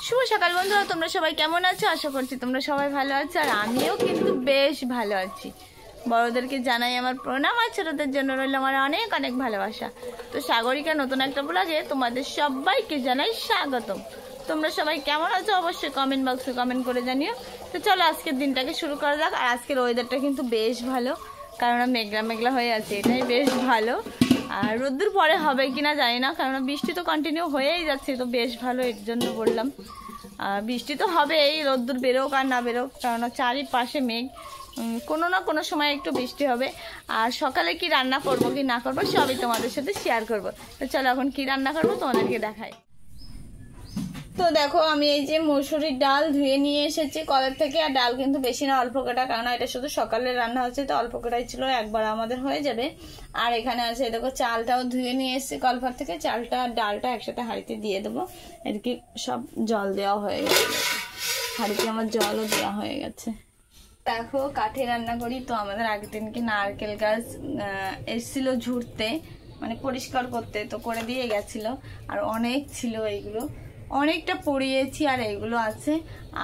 শুভ সকাল বন্ধুরা, তোমরা সবাই কেমন আছো? আশা করছি তোমরা সবাই ভালো আছো, আর আমিও কিন্তু বেশ ভালো আছি। বড়দেরকে জানাই আমার প্রণাম, আর ছোটদের জন্য রইল আমার অনেক অনেক ভালোবাসা। তো সাগরিকা নতুন একটা ব্লগে তোমাদের সবাইকে জানাই স্বাগতম। তোমরা সবাই কেমন আছো অবশ্যই কমেন্ট বক্সে কমেন্ট করে জানিও। তো চলো আজকের দিনটাকে শুরু করা যাক। আর আজকের ওয়েদারটা কিন্তু বেশ ভালো, কারণ মেঘলা মেঘলা হয়ে আছে, এটাই বেশ ভালো। আর রোদ্দুর পরে হবে কিনা জানি না, কারণ বৃষ্টি তো কন্টিনিউ হয়েই যাচ্ছে, তো বেশ ভালো এর জন্য বললাম। বৃষ্টি তো হবেই, রোদ্দুর বেরোক আর না বেরোক, কারণ চারিপাশে মেঘ, কোনো না কোনো সময় একটু বৃষ্টি হবে। আর সকালে কি রান্না করব কি না করবো সবই তোমাদের সাথে শেয়ার করব। তো চলো এখন কি রান্না করবো তোমাদেরকে দেখাই। তো দেখো আমি এই যে মসুরির ডাল ধুয়ে নিয়ে এসেছি কলের থেকে। আর ডাল কিন্তু বেশি না, অল্প কাটা, কারণ এটা শুধু সকালে রান্না হচ্ছে, তো অল্প কাটাই ছিল, একবার আমাদের হয়ে যাবে। আর এখানে আছে দেখো চালটাও ধুয়ে নিয়ে এসেছি কলপার থেকে, চালটা আর ডালটা একসাথে হাঁড়িতে দিয়ে দেবো। এদিকে সব জল দেওয়া হয়ে গেছে, হাঁড়িতে আমার জলও দেওয়া হয়ে গেছে। দেখো কাঠে রান্না করি, তো আমাদের আগের দিনকে নারকেল গাছ এসেছিল ঝুড়তে, মানে পরিষ্কার করতে, তো করে দিয়ে গেছিল। আর অনেক ছিল, এইগুলো অনেকটা পড়িয়েছি, আর এইগুলো আছে।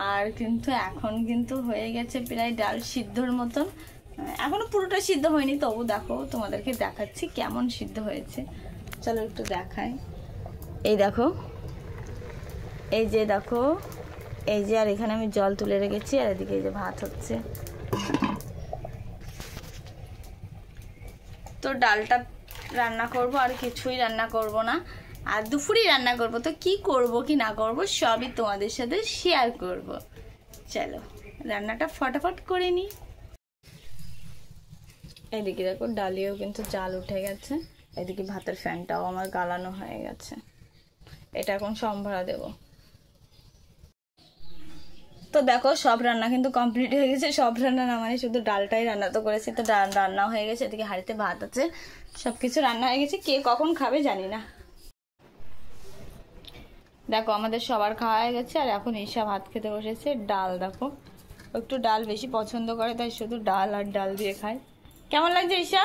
আর কিন্তু এখন কিন্তু হয়ে গেছে প্রায় ডাল সিদ্ধর মতন, এখনো পুরোটা সিদ্ধ হয়নি, তবু দেখো তোমাদেরকে দেখাচ্ছি কেমন সিদ্ধ হয়েছে। চলো একটু দেখাই। এই দেখো, এই যে দেখো, এই যে, আর এখানে আমি জল তুলে রেখেছি, আর এদিকে এই যে ভাত হচ্ছে। তো ডালটা রান্না করব, আর কিছুই রান্না করব না, আর দুপুরে রান্না করব। তো কি করব কি না করব সবই তোমাদের সাথে শেয়ার করব। চলো রান্নাটা ফটাফট করে নিই। এদিকে দেখো ডালিও কিন্তু জাল উঠে গেছে, এদিকে ভাতের ফ্যানটাও আমার গালানো হয়ে গেছে, এটা এখন সম্ভারা দেব। তো দেখো সব রান্না কিন্তু কমপ্লিট হয়ে গেছে, সব রান্না না মানে শুধু ডালটাই রান্না তো করেছি, তো ডাল রান্না হয়ে গেছে, এদিকে হাঁড়িতে ভাত আছে, সবকিছু রান্না হয়ে গেছে। কে কখন খাবে জানি না। দেখো আমাদের সবার খাওয়া হয়ে গেছে, আর এখন ঈশা ভাত খেতে বসেছে। ডাল দেখো, একটু ডাল বেশি পছন্দ করে, তাই শুধু ডাল আর ডাল দিয়ে খায়। কেমন লাগছে ঈশা?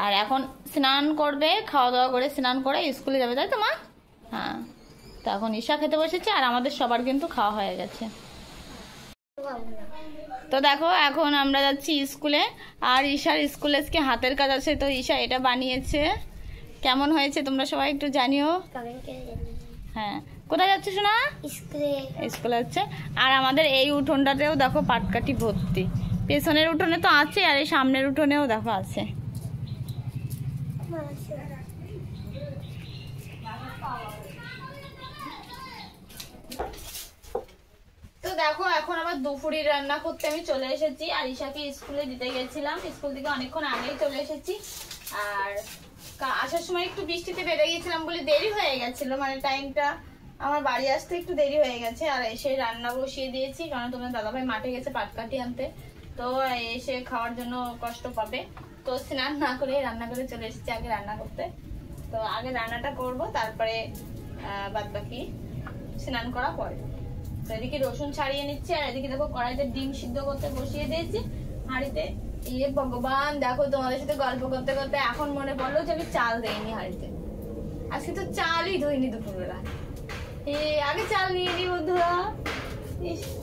আর এখন স্নান করবে, খাওয়া দাওয়া করে স্নান করে স্কুলে যাবে, তাই তো মা? হ্যাঁ, তো এখন ঈশা খেতে বসেছে, আর আমাদের সবার কিন্তু খাওয়া হয়ে গেছে। তো দেখো এখন আমরা যাচ্ছি স্কুলে, আর ঈশার স্কুলে আজকে হাতের কাজ আছে, তো ঈশা এটা বানিয়েছে। কেমন হয়েছে তোমরা সবাই একটু জানিও। হ্যাঁ, কোথায় যাচ্ছে শোনা? স্কুলে যাচ্ছে। আর আমাদের এই উঠোনটাতেও দেখো পাটকাঠি ভর্তি, পেছনের উঠোনে তো আছে, আর এই সামনের উঠোনেও দেখো আছে। তো দেখো এখন আবার দুপুরি রান্না করতে আমি চলে এসেছি, আর ঈশাকে স্কুলে দিতে গেছিলাম, স্কুল থেকে অনেকক্ষণ আগেই চলে এসেছি। আর আসার সময় একটু বৃষ্টিতে বেড়ে গেছিলাম বলে দেরি হয়ে গেছিল, মানে টাইমটা আমার বাড়ি আসতে একটু দেরি হয়ে গেছে। আর এসে রান্না বসিয়ে দিয়েছি, কারণ তোমার দাদাভাই মাঠে গেছে পাটকাঠি আনতে, তো এসে খাওয়ার জন্য কষ্ট পাবে। তো স্নান না করে রান্না করে চলে এসেছি আগে রান্না করতে। তো আগে রান্নাটা করব, তারপরে বাদ বাকি স্নান করা পরে। তো এদিকে রসুন ছাড়িয়ে নিচ্ছি, আর এদিকে দেখো কড়াইতে ডিম সিদ্ধ করতে বসিয়ে দিয়েছি হাঁড়িতে। ইয়ে ভগবান, দেখো তোমাদের সাথে গল্প করতে করতে এখন মনে পড়লো যে আমি চাল দেইনি হাঁড়িতে। আজকে তো চালই ধুইনি দুপুরবেলা, আগে চাল নিয়ে নিই বন্ধুরা।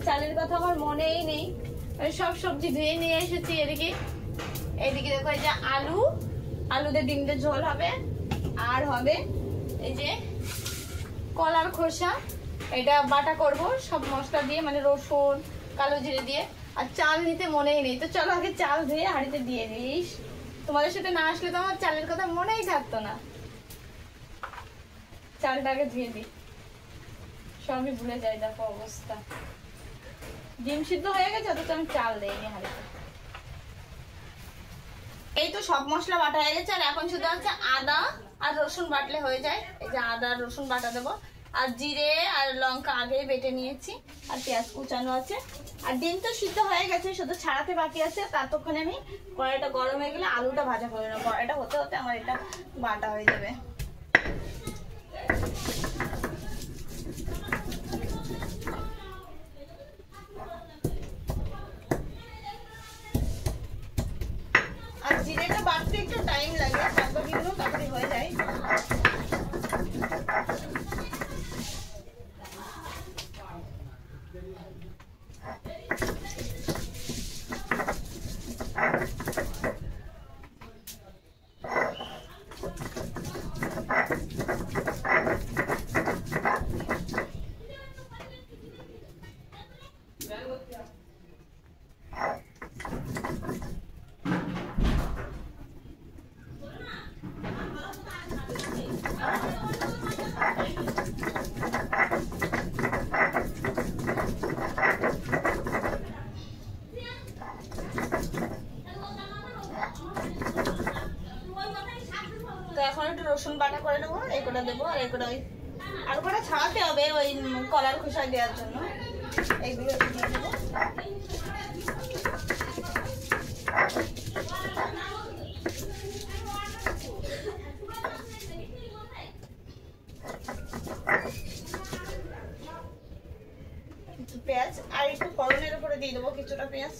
চালের কথা আমার মনেই নেই, সব সবজি ধুয়ে নিয়ে এসেছি। এদিকে দেখো এই যে আলুতে ডিমটা ঝোল হবে, আর হবে এই যে কলার খোসা, এটা বাটা করব সব মশলা দিয়ে, মানে রসুন কালো জিরে দিয়ে। আর চাল নিতে মনেই নেই, তো চলো আগে চাল ধুয়ে হাঁড়িতে দিয়ে দিস। তোমাদের সাথে না আসলে তো আমার চালের কথা মনেই থাকতো না। চালটা আগে ধুয়ে দিই, সবই ভুলে যাই। দেখো অবস্থা, ডিম সিদ্ধ হয়ে গেছে, অথচ আমি চাল দেইনি হাঁড়িতে। এই তো সব মশলা বাটা হয়ে গেছে, আর এখন শুধু হচ্ছে আদা আর রসুন বাটলে হয়ে যায়। এই যে আদা আর রসুন বাটা দেবো, আর জিরে আর লঙ্কা আগেই বেটে নিয়েছি, আর পেঁয়াজ কুচানো আছে। আর ডিম তো সিদ্ধ হয়ে গেছে, শুধু ছাড়াতে বাকি আছে। ততক্ষণে আমি কড়াইটা গরম হয়ে গেলে আলুটা ভাজা করে নেবো, কড়াইটা হতে হতে আমার এটা বাটা হয়ে যাবে। আর জিরেটা বাটতে একটু টাইম লাগে, বাকিগুলো তাড়াতাড়ি হয়ে যায়। এগুলো আর কটা ছাড়াতে হবে ওই কলার খোসা দেওয়ার জন্য। এইগুলো দিয়ে দেবো। পেঁয়াজ আর একটু ফোড়নের উপরে দিয়ে দেবো কিছুটা পেঁয়াজ।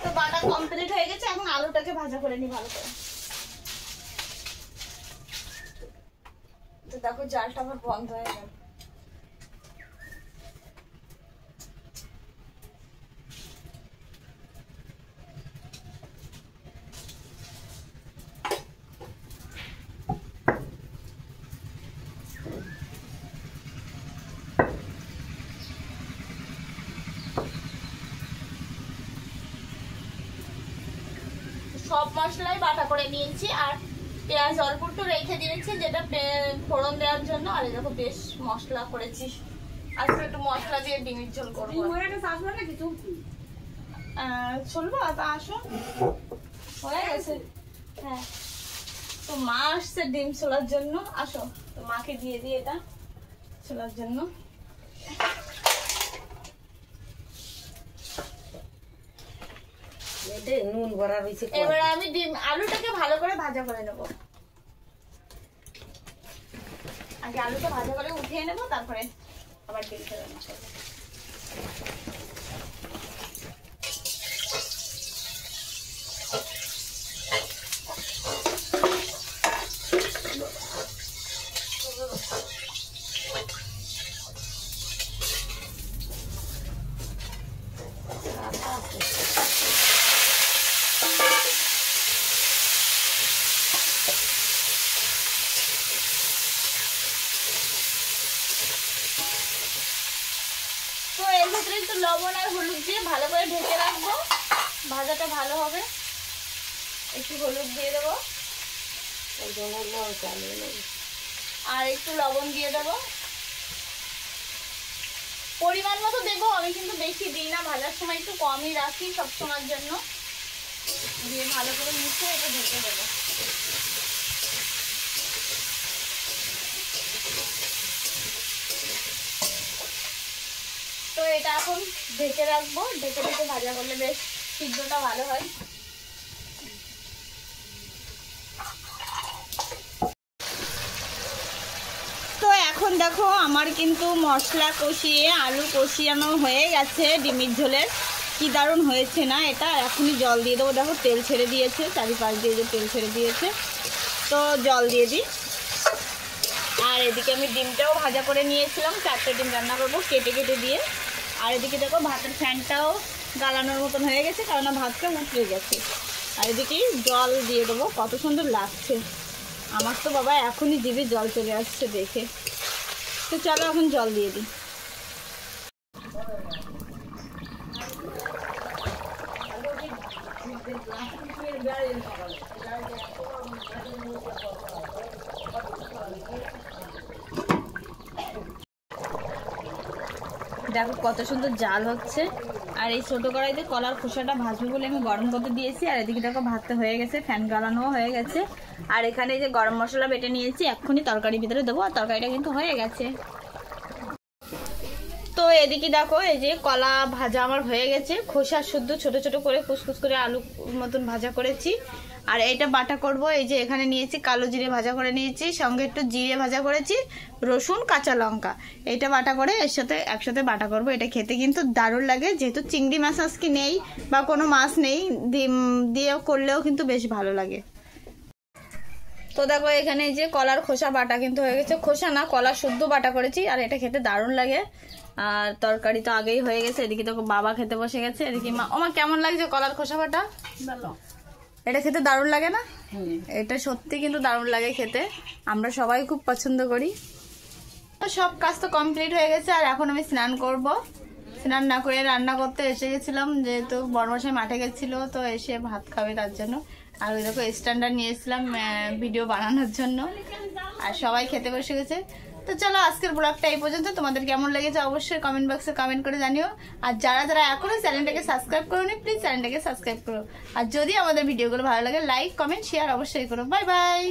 তো বাটা কমপ্লিট হয়ে গেছে, এখন আলুটাকে ভাজা করে নি ভালো করে। তো দেখো জালটা আমার বন্ধ হয়ে গেল। সব মশলাই বাটা করে নিয়েছি আর পেঁয়াজ অল্প একটু রেখে দিয়েছি যেটা ফোড়ন দেওয়ার জন্য। আর দেখো বেশ মশলা করেছি, আজকে একটু মশলা দিয়ে ডিমের ঝোল করবো। চলবো তা আসো, হয়ে গেছে। হ্যাঁ তো মা আসছে ডিম ছোলার জন্য, আসো তো মাকে দিয়ে দিই এটা ছোলার জন্য। এবার আমি ডিম আলুটাকে ভালো করে ভাজা করে নেবো। আগে আলুটা ভাজা করে উঠিয়ে নেবো, তারপরে আবার ডিমটা রান্না করবো। তো এর ভিতরে একটু লবণ আর হলুদ দিয়ে ভালো করে ঢেকে রাখবো, ভাজাটা ভালো হবে। একটু হলুদ দিয়ে দেবো আর একটু লবণ দিয়ে দেবো, পরিমাণ মতো দেবো। আমি কিন্তু বেশি দিই না, ভাজার সময় একটু কমই রাখি সব সময়ের জন্য। দিয়ে ভালো করে মিশিয়ে এটা ঢেকে দেবো। তো এটা এখন ঢেকে রাখবো, ঢেকে ঢেকে ভাজা করলে বেশ সিদ্ধটা ভালো হয়। তো এখন দেখো আমার কিন্তু মশলা কষিয়ে আলু কষিয়ানো হয়ে গেছে ডিমের ঝোলের। কি দারুণ হয়েছে না এটা। এখনই জল দিয়ে দেবো, দেখো তেল ছেড়ে দিয়েছে, চারিপাশ দিয়ে যে তেল ছেড়ে দিয়েছে। তো জল দিয়ে দিই। আর এদিকে আমি ডিমটাও ভাজা করে নিয়েছিলাম, 4টে ডিম রান্না করবো কেটে কেটে দিয়ে। আর এদিকে দেখো ভাতের ফ্যানটাও গালানোর মতন হয়ে গেছে, কারণ ভাতটা উঠে গেছে। আর এদিকে জল দিয়ে দেবো, কত সুন্দর লাগছে আমার তো বাবা, এখনই জিভে জল চলে আসছে দেখে। তো চলো এখন জল দিয়ে দিই। দেখো কত সুন্দর জাল হচ্ছে। আর এই ছোটো কড়াইতে কলার খোসাটা ভাজবো বলে আমি গরম করতে দিয়েছি। আর এদিকে দেখো ভাতটা হয়ে গেছে, ফ্যান গালানোও হয়ে গেছে। আর এখানে যে গরম মশলা বেটে নিয়েছি, এক্ষুনি তরকারির ভিতরে দেবো। আর তরকারিটা কিন্তু হয়ে গেছে। তো এদিকে দেখো এই যে কলা ভাজা আমার হয়ে গেছে, খোসা শুদ্ধ ছোট ছোট করে কুচকুচ করে আলু মতন ভাজা করেছি। আর এইটা বাটা করব, এই যে এখানে নিয়েছি কালো জিরে ভাজা করে নিয়েছি, সঙ্গে একটু জিরে ভাজা করেছি, রসুন কাঁচা লঙ্কা, এইটা বাটা করে এর সাথে একসাথে বাটা করব। এটা খেতে কিন্তু দারুণ লাগে, যেহেতু চিংড়ি মাছ আজকে নেই বা কোনো মাছ নেই, দিয়ে করলেও কিন্তু বেশ ভালো লাগে। তো দেখো এখানে এই যে কলার খোসা বাটা কিন্তু হয়ে গেছে, খোসা না কলা শুদ্ধ বাটা করেছি। আর এটা খেতে দারুণ লাগে। আর তরকারি তো আগেই হয়ে গেছে। এদিকে দেখো বাবা খেতে বসে গেছে, এদিকে মা। ওমা কেমন লাগছে কলার খোসা বাটা? ভালো। এটা খেতে দারুণ লাগে না? এটা সত্যি কিন্তু দারুণ লাগে খেতে, আমরা সবাই খুব পছন্দ করি। তো সব কাজ তো কমপ্লিট হয়ে গেছে। আর এখন আমি স্নান করব। স্নান না করে রান্না করতে এসে গেছিলাম, যেহেতু বড়মশাই মাঠে গেছিল, তো এসে ভাত খাবে তার জন্য। আর ওই দেখো স্ট্যান্ডার্ড নিয়ে এসেছিলাম ভিডিও বানানোর জন্য। আর সবাই খেতে বসে গেছে। তো চলো আজকের ব্লগটা এই পর্যন্ত। তোমাদের কেমন লেগেছে অবশ্যই কমেন্ট বক্সে কমেন্ট করে জানিও। আর যারা যারা এখনো চ্যানেলটাকে সাবস্ক্রাইব করোনি প্লিজ চ্যানেলটাকে সাবস্ক্রাইব করো। আর যদি আমাদের ভিডিওগুলো ভালো লাগে লাইক কমেন্ট শেয়ার অবশ্যই করো। Bye bye.